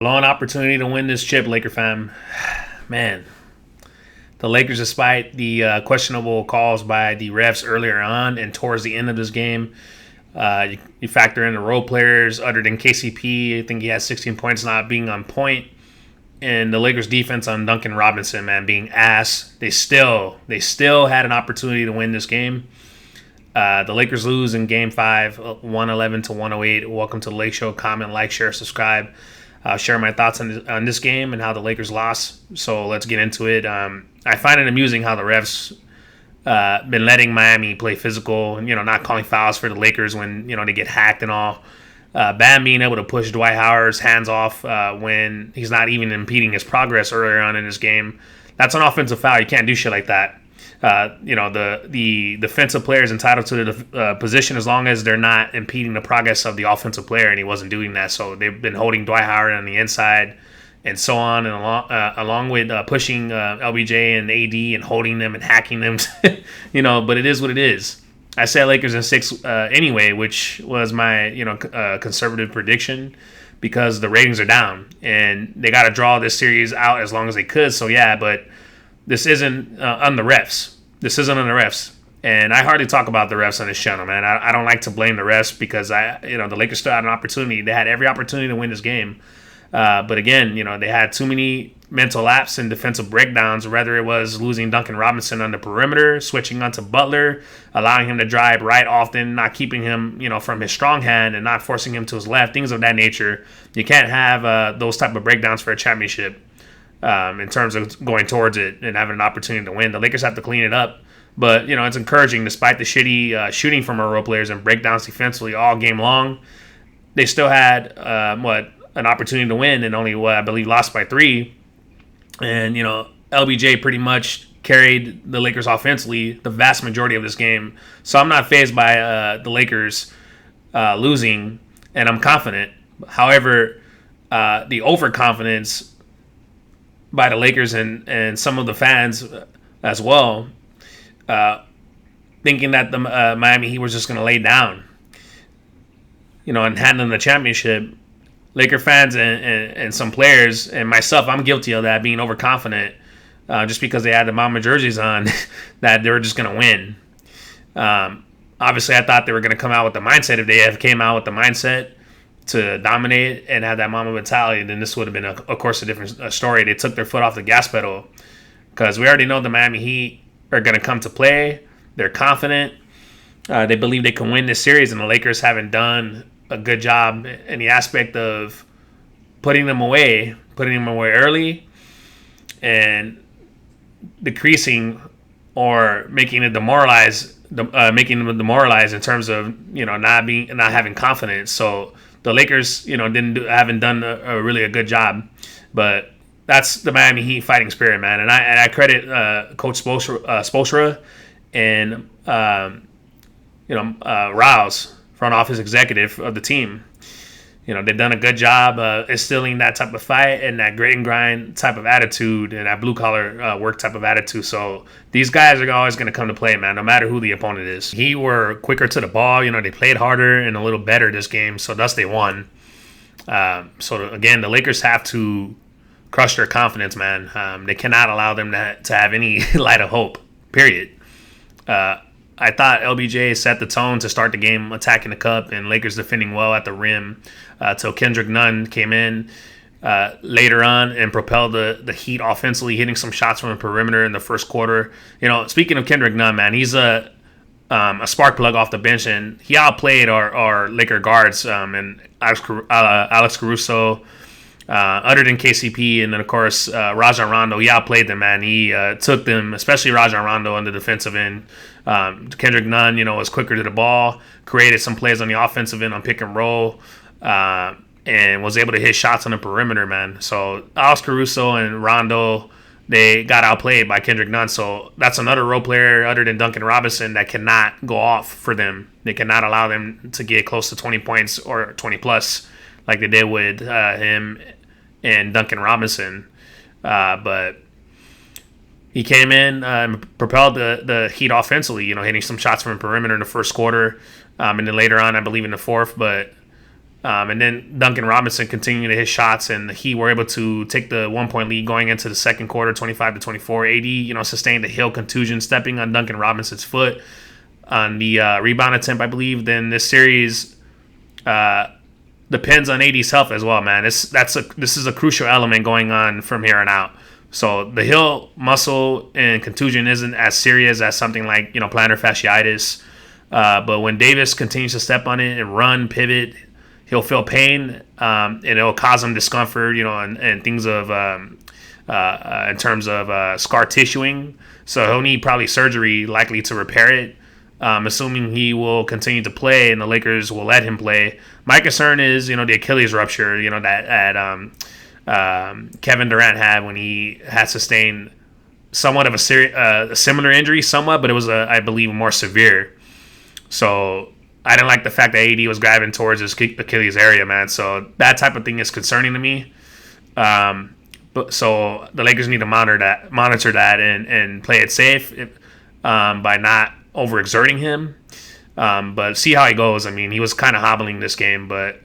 Long opportunity to win this chip, Laker fam. Man, the Lakers, despite the questionable calls by the refs earlier on and towards the end of this game, you factor in the role players other than KCP. I think he had 16 points not being on point, and the Lakers defense on Duncan Robinson, man, being ass. They still had an opportunity to win this game. The Lakers lose in Game 5, 111 to 108. Welcome to the Lake Show. Comment, like, share, subscribe. I'll share my thoughts on this game and how the Lakers lost. So let's get into it. I find it amusing how the refs been letting Miami play physical and not calling fouls for the Lakers when they get hacked and all. Bam being able to push Dwight Howard's hands off when he's not even impeding his progress earlier on in this game. That's an offensive foul. You can't do shit like that. The defensive player is entitled to the position as long as they're not impeding the progress of the offensive player, and he wasn't doing that. So they've been holding Dwight Howard on the inside and so on, and along with pushing LBJ and AD and holding them and hacking them. But it is what it is. I said Lakers in 6 anyway, which was my conservative prediction because the ratings are down and they got to draw this series out as long as they could. So yeah, but this isn't on the refs. This isn't on the refs. And I hardly talk about the refs on this channel, man. I don't like to blame the refs because the Lakers still had an opportunity. They had every opportunity to win this game. But again, they had too many mental lapses and defensive breakdowns, whether it was losing Duncan Robinson on the perimeter, switching onto Butler, allowing him to drive right often, not keeping him, from his strong hand and not forcing him to his left, things of that nature. You can't have those type of breakdowns for a championship. In terms of going towards it and having an opportunity to win. The Lakers have to clean it up. But, it's encouraging despite the shitty shooting from our role players and breakdowns defensively all game long. They still had, an opportunity to win and only, I believe, lost by 3. And, LBJ pretty much carried the Lakers offensively the vast majority of this game. So I'm not fazed by the Lakers losing, and I'm confident. However, the overconfidence by the Lakers and some of the fans as well, thinking that the Miami Heat was just going to lay down, and handling the championship. Laker fans and some players and myself, I'm guilty of that, being overconfident just because they had the Mamba jerseys on that they were just going to win. Obviously, I thought they were going to come out with the mindset. If they have came out with the mindset to dominate and have that Mamba mentality, then this would have been, of course, a different story. They took their foot off the gas pedal because we already know the Miami Heat are going to come to play. They're confident. They believe they can win this series, and the Lakers haven't done a good job in the aspect of putting them away early and decreasing or making them demoralized in terms of not having confidence. So the Lakers haven't done a good job, but that's the Miami Heat fighting spirit, man. And I credit Coach Spoelstra and Rouse, front office executive of the team. They've done a good job instilling that type of fight and that grit and grind type of attitude and that blue collar work type of attitude. So these guys are always going to come to play, man, no matter who the opponent is. He were quicker to the ball. They played harder and a little better this game, so thus they won. So again, the Lakers have to crush their confidence, man. They cannot allow them to have any light of hope. Period. I thought LBJ set the tone to start the game attacking the cup and Lakers defending well at the rim till Kendrick Nunn came in later on and propelled the Heat offensively, hitting some shots from the perimeter in the first quarter. Speaking of Kendrick Nunn, man, he's a spark plug off the bench, and he outplayed our Laker guards and Alex Caruso, other than KCP, and then of course Rajon Rondo. He outplayed them, man. He took them, especially Rajon Rondo on the defensive end. Kendrick Nunn, was quicker to the ball, created some plays on the offensive end on pick and roll, and was able to hit shots on the perimeter, man. So Alex Caruso and Rondo, they got outplayed by Kendrick Nunn. So that's another role player other than Duncan Robinson that cannot go off for them. They cannot allow them to get close to 20 points or 20 plus like they did with him and Duncan Robinson. But he came in and propelled the Heat offensively, hitting some shots from the perimeter in the first quarter. And then later on, I believe in the fourth. But And then Duncan Robinson continuing to hit shots, and the Heat were able to take the 1 point lead going into the second quarter, 25-24. AD, sustained a heel contusion, stepping on Duncan Robinson's foot on the rebound attempt, I believe. Then this series depends on AD's health as well, man. This is a crucial element going on from here on out. So the heel muscle and contusion isn't as serious as something like plantar fasciitis, but when Davis continues to step on it and run, pivot, he'll feel pain, and it'll cause him discomfort, and things of in terms of scar tissuing. So he'll need probably surgery, likely to repair it. Assuming he will continue to play and the Lakers will let him play. My concern is, the Achilles rupture, that Kevin Durant had when he had sustained somewhat of a similar injury, but it was, I believe, more severe. So I didn't like the fact that AD was grabbing towards his Achilles area, man. So that type of thing is concerning to me. So the Lakers need to monitor that and play it safe by not overexerting him. But see how he goes. I mean, he was kind of hobbling this game, but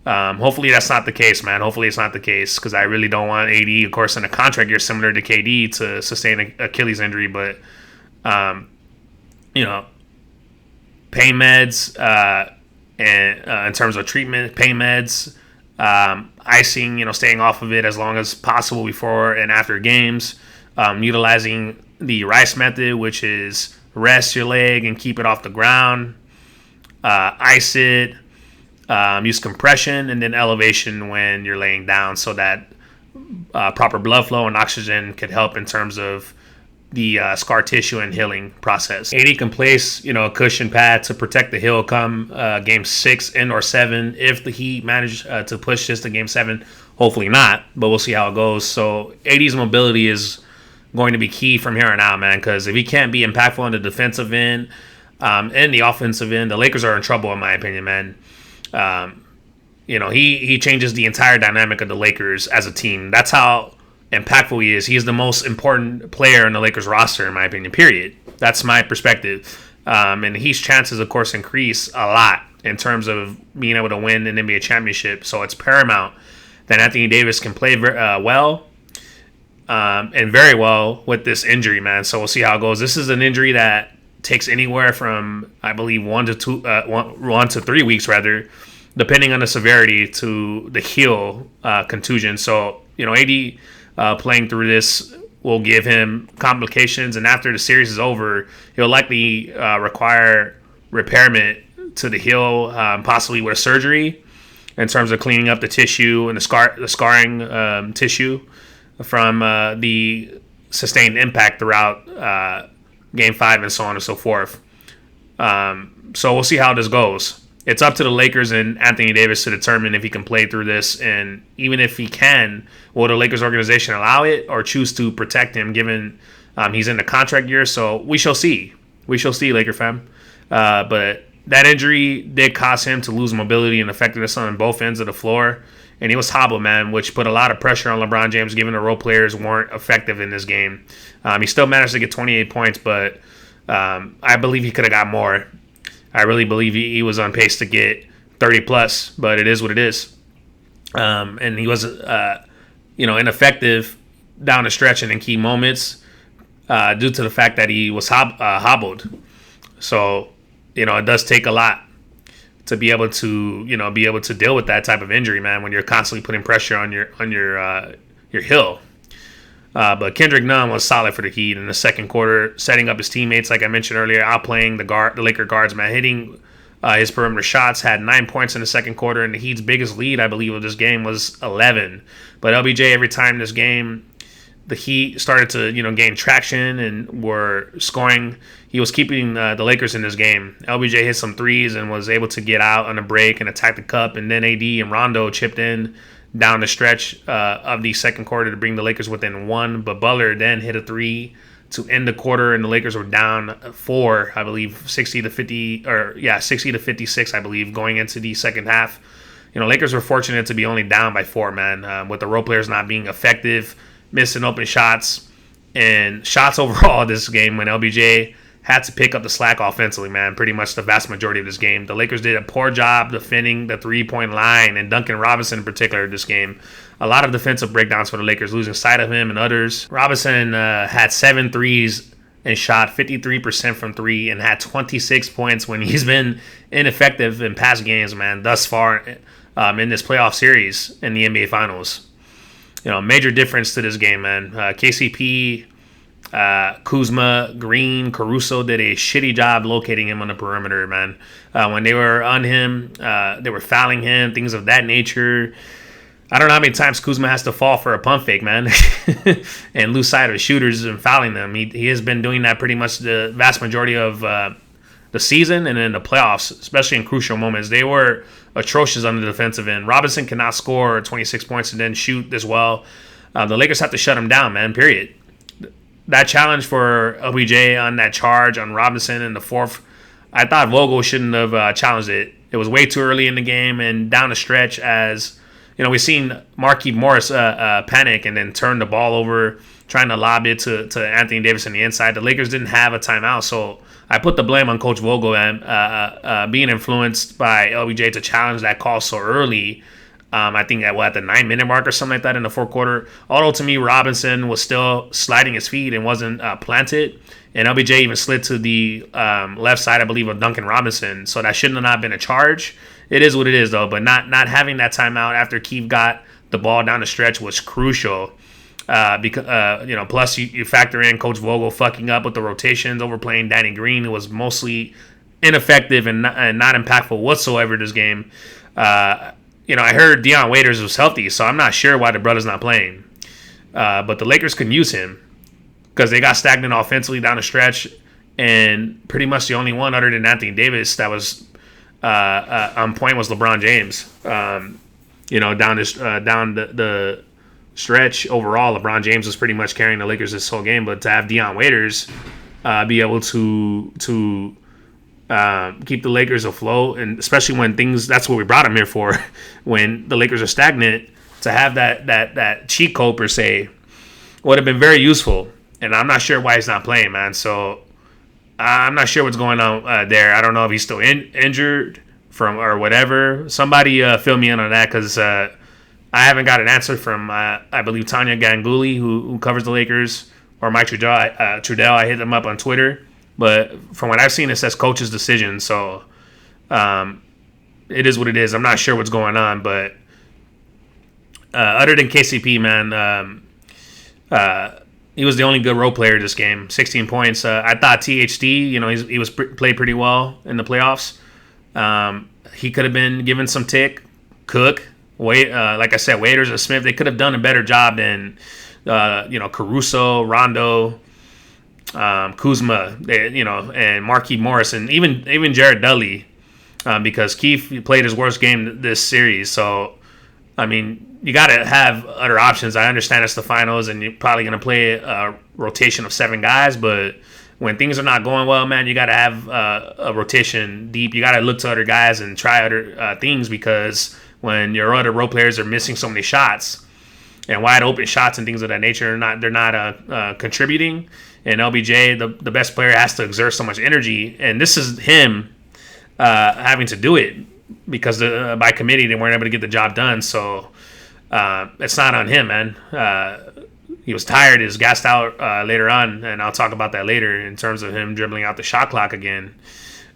hopefully that's not the case, man. Hopefully it's not the case, because I really don't want AD, of course, in a contract year similar to KD, to sustain an Achilles injury. But pain meds, and in terms of treatment, pain meds, icing, staying off of it as long as possible before and after games, utilizing the Rice method, which is rest your leg and keep it off the ground, ice it, use compression, and then elevation when you're laying down, so that proper blood flow and oxygen could help in terms of the scar tissue and healing process. AD can place, a cushion pad to protect the heel come Game 6 and or 7 if the Heat manage to push this to Game 7. Hopefully not, but we'll see how it goes. So AD's mobility is going to be key from here on out, man, because if he can't be impactful on the defensive end and the offensive end, the Lakers are in trouble, in my opinion, man. He changes the entire dynamic of the Lakers as a team. That's how impactful he is. He is the most important player in the Lakers roster, in my opinion, period. That's my perspective. And Heat's chances, of course, increase a lot in terms of being able to win an NBA championship. So it's paramount that Anthony Davis can play well and very well with this injury, man. So we'll see how it goes. This is an injury that takes anywhere from, I believe, 1 to 3 weeks, rather, depending on the severity, to the heel contusion. So, AD playing through this will give him complications, and after the series is over, he'll likely require repairment to the heel, possibly with surgery, in terms of cleaning up the tissue and the scarring tissue from the sustained impact throughout Game 5 and so on and so forth. So we'll see how this goes. It's up to the Lakers and Anthony Davis to determine if he can play through this, and even if he can, will the Lakers organization allow it or choose to protect him, given he's in the contract year? So we shall see. We shall see, Laker fam. But that injury did cause him to lose mobility and effectiveness on both ends of the floor, and he was hobbled, man, which put a lot of pressure on LeBron James, given the role players weren't effective in this game. He still managed to get 28 points, but I believe he could have got more. I really believe he was on pace to get 30 plus, but it is what it is. And he was, ineffective down the stretch and in key moments due to the fact that he was hobbled. So, it does take a lot to be able to, deal with that type of injury, man, when you're constantly putting pressure on your heel. But Kendrick Nunn was solid for the Heat in the second quarter, setting up his teammates, like I mentioned earlier, outplaying the Laker guards, man, hitting his perimeter shots, had 9 points in the second quarter, and the Heat's biggest lead, I believe, of this game was 11. But LBJ, every time this game, the Heat started to, gain traction and were scoring, he was keeping the Lakers in this game. LBJ hit some threes and was able to get out on a break and attack the cup, and then AD and Rondo chipped in down the stretch of the second quarter to bring the Lakers within 1. But Butler then hit a 3 to end the quarter, and the Lakers were down 4, I believe, 60 to 56, I believe, going into the second half. Lakers were fortunate to be only down by 4, man, with the role players not being effective, missing open shots, and shots overall this game when LBJ had to pick up the slack offensively, man, pretty much the vast majority of this game. The Lakers did a poor job defending the three-point line, and Duncan Robinson in particular this game. A lot of defensive breakdowns for the Lakers, losing sight of him and others. Robinson had 7 threes and shot 53% from 3 and had 26 points when he's been ineffective in past games, man, thus far in this playoff series in the NBA Finals. Major difference to this game, man. KCP, Kuzma, Green, Caruso did a shitty job locating him on the perimeter, man. When they were on him, they were fouling him, things of that nature. I don't know how many times Kuzma has to fall for a pump fake, man, and lose sight of shooters and fouling them. He has been doing that pretty much the vast majority of the season and in the playoffs, especially in crucial moments. They were atrocious on the defensive end. Robinson cannot score 26 points and then shoot as well. The Lakers have to shut him down, man, period. That challenge for LBJ on that charge on Robinson in the fourth, I thought Vogel shouldn't have challenged it. It was way too early in the game and down the stretch as, we've seen Markieff Morris panic and then turn the ball over, trying to lob it to Anthony Davis on the inside. The Lakers didn't have a timeout, so I put the blame on Coach Vogel and being influenced by LBJ to challenge that call so early. I think at the 9-minute mark or something like that in the fourth quarter. Although to me, Robinson was still sliding his feet and wasn't planted. And LBJ even slid to the left side, I believe, of Duncan Robinson. So that shouldn't have not been a charge. It is what it is, though. But not having that timeout after Keith got the ball down the stretch was crucial. Because plus you factor in Coach Vogel fucking up with the rotations, overplaying Danny Green, who was mostly ineffective and not impactful whatsoever this game. I heard Dion Waiters was healthy, so I'm not sure why the brother's not playing. But the Lakers couldn't use him because they got stagnant offensively down the stretch, and pretty much the only one other than Anthony Davis that was on point was LeBron James. Down the stretch overall, LeBron James was pretty much carrying the Lakers this whole game. But to have Dion Waiters be able to keep the Lakers afloat, and especially when that's what we brought him here for, when the Lakers are stagnant, to have that cheat code per se would have been very useful. And I'm not sure why he's not playing, man. So I'm not sure what's going on there. I don't know if he's still injured or whatever. Somebody fill me in on that, because I haven't got an answer from I believe Tanya Ganguly, who covers the Lakers, or Mike Trudell. I hit them up on Twitter. But from what I've seen, it says coach's decision. So it is what it is. I'm not sure what's going on. But other than KCP, man, he was the only good role player this game. 16 points. I thought THT, he was played pretty well in the playoffs. He could have been given some tick. Cook, like I said, Waiters and Smith, they could have done a better job than Caruso, Rondo, Kuzma, and Markieff Morris, and even Jared Dudley, because Keith played his worst game this series. So, I mean, you got to have other options. I understand it's the finals, and you're probably going to play a rotation of 7 guys, but when things are not going well, man, you got to have a rotation deep. You got to look to other guys and try other things, because when your other role players are missing so many shots and wide open shots and things of that nature, they're not contributing. And LBJ, the best player, has to exert so much energy. And this is him having to do it because by committee they weren't able to get the job done. So it's not on him, man. He was tired. He was gassed out later on. And I'll talk about that later in terms of him dribbling out the shot clock again.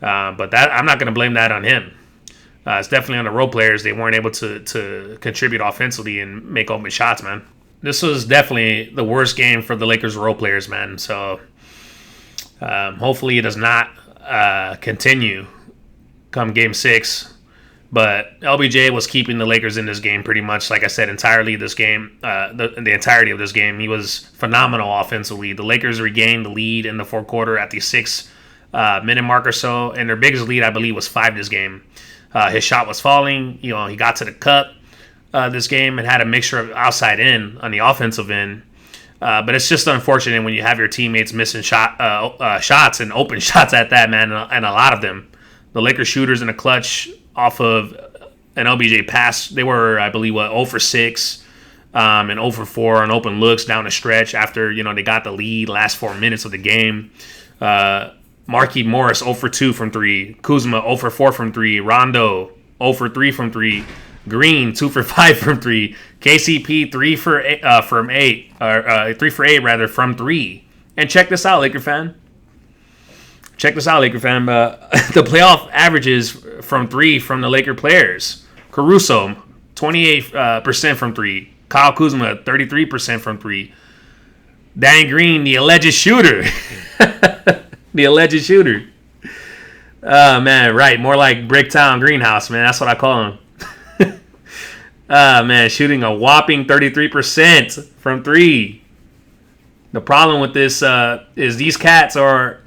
But that I'm not going to blame that on him. It's definitely on the role players. They weren't able to contribute offensively and make open shots, man. This was definitely the worst game for the Lakers role players, man. So hopefully it does not continue come Game 6. But LBJ was keeping the Lakers in this game pretty much, like I said, entirely this game, the entirety of this game. He was phenomenal offensively. The Lakers regained the lead in the fourth quarter at the 6-minute mark or so, and their biggest lead, I believe, was 5 this game. His shot was falling. He got to the cup this game and had a mixture of outside in on the offensive end. But it's just unfortunate when you have your teammates missing shots and open shots at that, man, and a lot of them. The Lakers shooters in the clutch off of an LBJ pass, they were, I believe, 0 for 6 and 0 for 4 on open looks down the stretch after, they got the lead last 4 minutes of the game. Marquise Morris 0 for 2 from 3. Kuzma 0 for 4 from 3. Rondo 0 for 3 from 3. Green 2 for 5 from 3. KCP 3 for 8 from 8 or 3 for 8 rather from 3. And check this out, Laker fan. Check this out, Laker fan. The playoff averages from 3 from the Laker players. Caruso 28% from 3. Kyle Kuzma 33% from 3. Danny Green, the alleged shooter. The alleged shooter. Man, right. More like Bricktown Greenhouse, man. That's what I call him. Man, shooting a whopping 33% from 3. The problem with this is these cats are,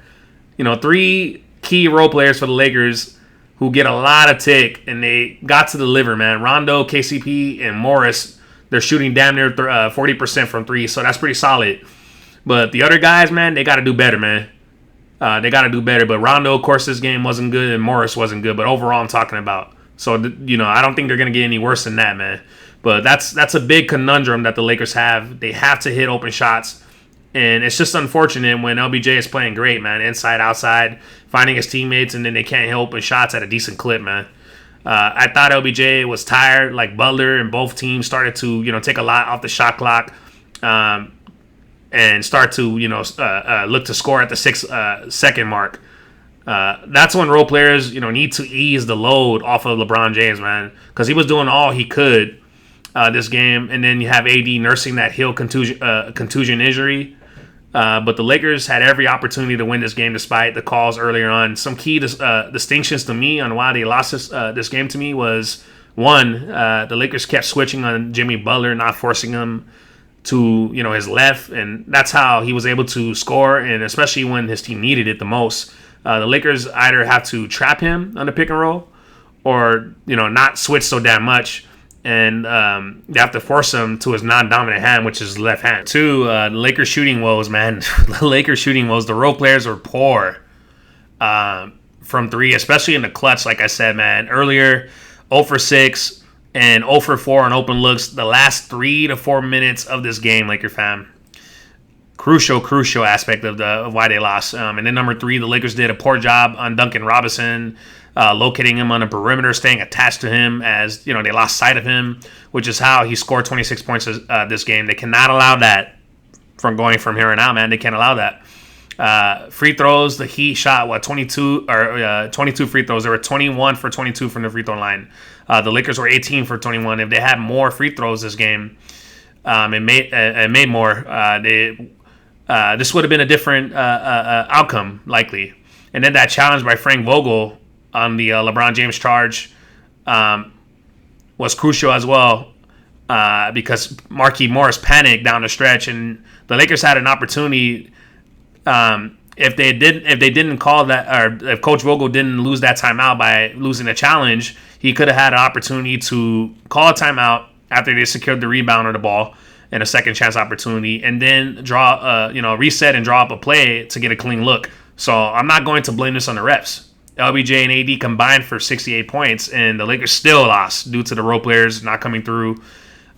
3 key role players for the Lakers who get a lot of tick, and they got to deliver, man. Rondo, KCP, and Morris, they're shooting damn near 40% from 3, so that's pretty solid. But the other guys, man, they got to do better, man. They got to do better. But Rondo, of course, this game wasn't good, and Morris wasn't good. But overall, I'm talking about. So, I don't think they're going to get any worse than that, man. But that's a big conundrum that the Lakers have. They have to hit open shots. And it's just unfortunate when LBJ is playing great, man. Inside, outside, finding his teammates, and then they can't hit open shots at a decent clip, man. I thought LBJ was tired, like Butler, and both teams started to, take a lot off the shot clock. And start to, look to score at the 6-second mark. That's when role players, need to ease the load off of LeBron James, man. Because he was doing all he could this game. And then you have AD nursing that heel contusion injury. But the Lakers had every opportunity to win this game despite the calls earlier on. Some key distinctions to me on why they lost this game to me was, one, the Lakers kept switching on Jimmy Butler, not forcing him to his left, and that's how he was able to score, and especially when his team needed it the most. The Lakers either have to trap him on the pick and roll or not switch so damn much, and they have to force him to his non-dominant hand, which is left hand. Two, the Lakers shooting woes, man. The Lakers shooting woes. The role players were poor from 3, especially in the clutch. Like I said, man, earlier 0 for 6 and 0 for 4 on open looks the last 3 to 4 minutes of this game, Laker fam. Crucial aspect of why they lost. And then number 3, the Lakers did a poor job on Duncan Robinson, locating him on the perimeter, staying attached to him as they lost sight of him, which is how he scored 26 points this game. They cannot allow that from going from here on out, man. They can't allow that. Free throws, the Heat shot 22 free throws. They were 21 for 22 from the free throw line. The Lakers were 18 for 21. If they had more free throws this game, and made more, this would have been a different outcome likely. And then that challenge by Frank Vogel on the LeBron James charge was crucial as well, because Marquise Morris panicked down the stretch, and the Lakers had an opportunity. If they didn't call that, or if Coach Vogel didn't lose that timeout by losing the challenge, he could have had an opportunity to call a timeout after they secured the rebound or the ball and a second chance opportunity, and then reset and draw up a play to get a clean look. So I'm not going to blame this on the refs. LBJ and AD combined for 68 points, and the Lakers still lost due to the role players not coming through.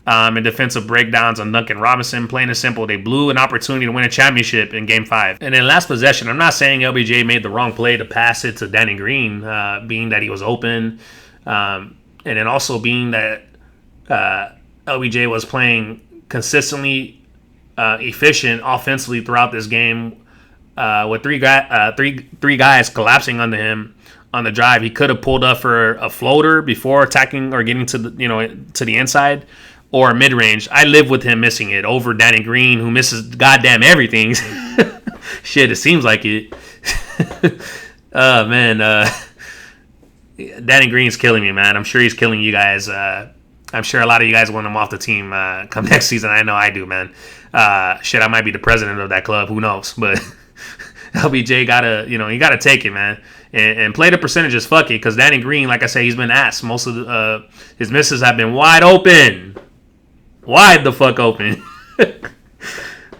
And defensive breakdowns on Duncan Robinson. Plain and simple, they blew an opportunity to win a championship in Game 5. And then last possession, I'm not saying LBJ made the wrong play to pass it to Danny Green, being that he was open. And then also being that LBJ was playing consistently efficient offensively throughout this game, with three guys collapsing under him on the drive. He could have pulled up for a floater before attacking or getting to the inside, or mid-range. I live with him missing it over Danny Green, who misses goddamn everything. Shit, it seems like it. Man, Danny Green's killing me, man. I'm sure he's killing you guys. I'm sure a lot of you guys want him off the team come next season. I know I do, man. Shit, I might be the president of that club. Who knows? But LBJ gotta take it, man. And play the percentages, fuck it. Because Danny Green, like I said, he's been asked. Most of his misses have been wide open. Wide the fuck open.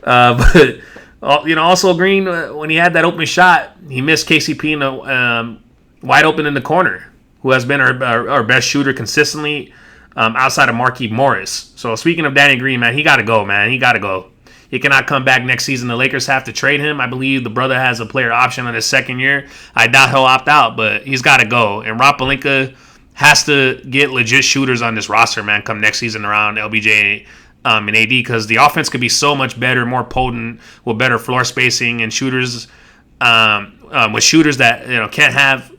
But also Green, when he had that open shot, he missed KCP in the wide open in the corner, who has been our best shooter consistently outside of Marquise Morris. So speaking of Danny Green, man, he got to go, man. He got to go. He cannot come back next season. The Lakers have to trade him. I believe the brother has a player option on his second year. I doubt he'll opt out, but he's got to go. And Rob Pelinka has to get legit shooters on this roster, man, come next season around LBJ and AD, because the offense could be so much better, more potent, with better floor spacing and shooters, with shooters that can't have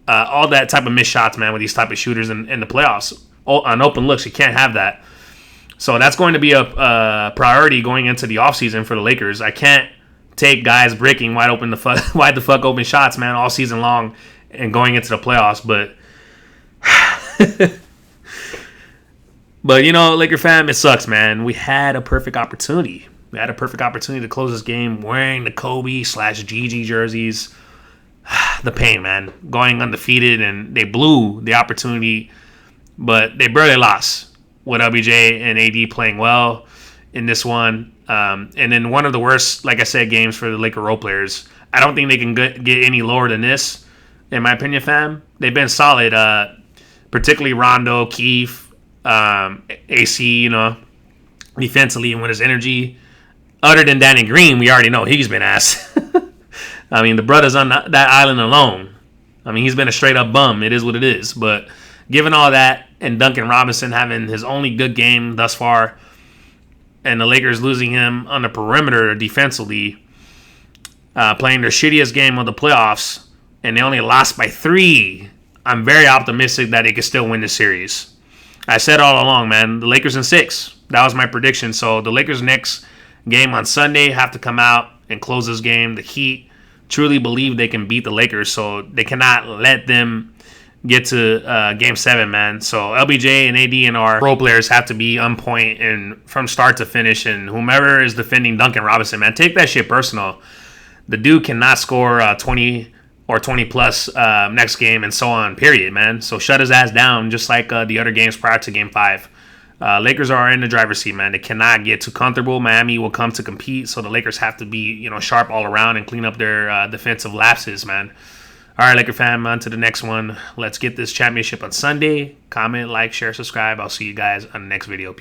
all that type of missed shots, man, with these type of shooters in the playoffs. On open looks, you can't have that. So that's going to be a priority going into the offseason for the Lakers. I can't take guys breaking wide the fuck open shots, man, all season long and going into the playoffs. But but Laker fam, it sucks, man. We had a perfect opportunity. We had a perfect opportunity to close this game wearing the Kobe/GG jerseys. The pain, man. Going undefeated, and they blew the opportunity, but they barely lost with LBJ and AD playing well in this one. And then one of the worst, like I said, games for the Laker role players. I don't think they can get any lower than this, in my opinion, fam. They've been solid, particularly Rondo, Keith, AC, defensively and with his energy. Other than Danny Green, we already know he's been ass. I mean, the brother's on that island alone. I mean, he's been a straight-up bum. It is what it is. But given all that, and Duncan Robinson having his only good game thus far, and the Lakers losing him on the perimeter defensively, playing their shittiest game of the playoffs, and they only lost by 3, I'm very optimistic that they can still win the series. I said all along, man, the Lakers in 6. That was my prediction. So the Lakers' next game on Sunday have to come out and close this game. The Heat truly believe they can beat the Lakers, so they cannot let them get to Game 7, man. So LBJ and AD and our role players have to be on point and from start to finish. And whomever is defending Duncan Robinson, man, take that shit personal. The dude cannot score 20 or 20 plus next game and so on, period, man. So shut his ass down, just like the other games prior to Game 5. Lakers are in the driver's seat, man. They cannot get too comfortable. Miami will come to compete, so the Lakers have to be, sharp all around and clean up their defensive lapses, man. All right, Laker fam, on to the next one. Let's get this championship on Sunday. Comment, like, share, subscribe. I'll see you guys on the next video.